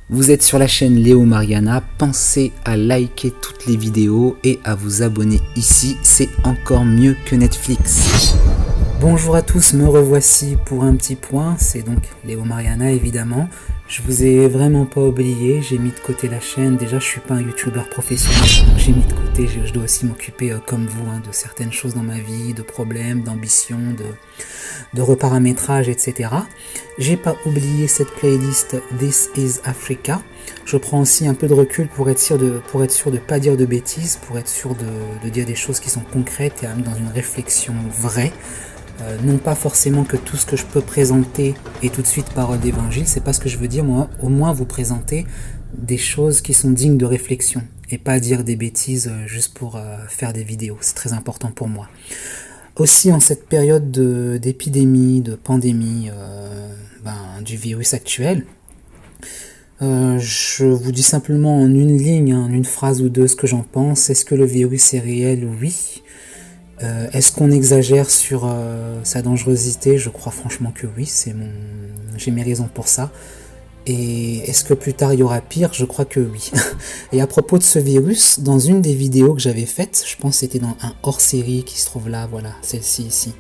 Vous êtes sur la chaîne Léo Mariana, pensez à liker toutes les vidéos et à vous abonner ici, c'est encore mieux que Netflix. Bonjour à tous, me revoici pour un petit point, c'est donc Léo Mariana évidemment. Je vous ai vraiment pas oublié, j'ai mis de côté la chaîne, déjà je suis pas un youtubeur professionnel, donc j'ai mis de côté, je dois aussi m'occuper comme vous de certaines choses dans ma vie, de problèmes, d'ambitions, de reparamétrage, etc. J'ai pas oublié cette playlist This is Africa. Je prends aussi un peu de recul pour être sûr de pas dire de bêtises, pour être sûr de dire des choses qui sont concrètes et dans une réflexion vraie. Non pas forcément que tout ce que je peux présenter est tout de suite parole d'évangile, c'est pas ce que je veux dire, moi, au moins vous présenter des choses qui sont dignes de réflexion et pas dire des bêtises juste pour faire des vidéos, c'est très important pour moi. Aussi en cette période d'épidémie, de pandémie du virus actuel, je vous dis simplement en une ligne, en une phrase ou deux ce que j'en pense. Est-ce que le virus est réel? Oui. Est-ce qu'on exagère sur sa dangerosité? Je crois franchement que oui, j'ai mes raisons pour ça. Et est-ce que plus tard il y aura pire? Je crois que oui. Et à propos de ce virus, dans une des vidéos que j'avais faites, je pense que c'était dans un hors-série qui se trouve là, voilà, celle-ci ici.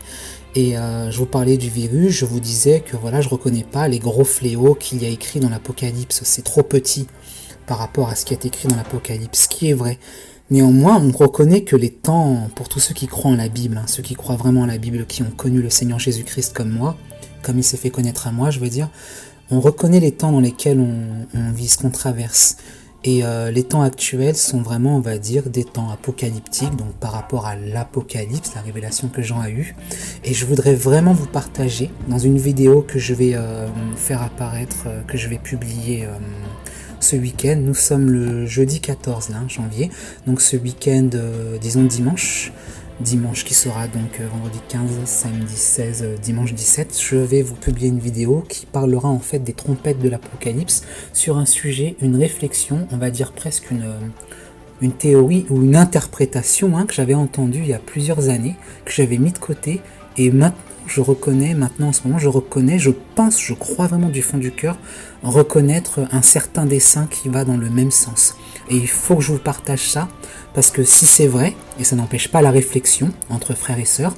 Et je vous parlais du virus, je vous disais que voilà, je reconnais pas les gros fléaux qu'il y a écrit dans l'Apocalypse, c'est trop petit par rapport à ce qui est écrit dans l'Apocalypse, ce qui est vrai. Néanmoins, on reconnaît que les temps, pour tous ceux qui croient en la Bible, ceux qui croient vraiment en la Bible, qui ont connu le Seigneur Jésus-Christ comme moi, comme il s'est fait connaître à moi, je veux dire, on reconnaît les temps dans lesquels on vit, ce qu'on traverse. Et les temps actuels sont vraiment, on va dire, des temps apocalyptiques, donc par rapport à l'Apocalypse, la révélation que Jean a eue. Et je voudrais vraiment vous partager dans une vidéo que je vais faire apparaître, que je vais publier ce week-end. Nous sommes le jeudi 14 janvier, donc ce week-end, disons dimanche qui sera donc vendredi 15, samedi 16, dimanche 17, je vais vous publier une vidéo qui parlera en fait des trompettes de l'Apocalypse sur un sujet, une réflexion, on va dire presque une théorie ou une interprétation que j'avais entendue il y a plusieurs années, que j'avais mis de côté, et maintenant en ce moment je reconnais, je pense, je crois vraiment du fond du cœur, reconnaître un certain dessin qui va dans le même sens. Et il faut que je vous partage ça, parce que si c'est vrai, et ça n'empêche pas la réflexion entre frères et sœurs,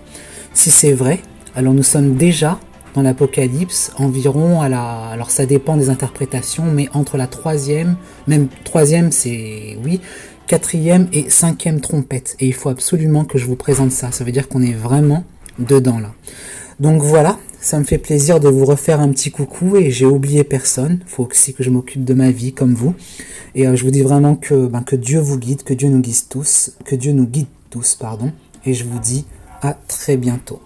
si c'est vrai, alors nous sommes déjà dans l'Apocalypse environ alors ça dépend des interprétations, mais entre la troisième, c'est oui, quatrième et cinquième trompette. Et il faut absolument que je vous présente ça, ça veut dire qu'on est vraiment dedans là. Donc voilà, ça me fait plaisir de vous refaire un petit coucou et j'ai oublié personne. Il faut aussi que je m'occupe de ma vie comme vous. Et je vous dis vraiment que Dieu vous guide, que Dieu nous guide tous, Et je vous dis à très bientôt.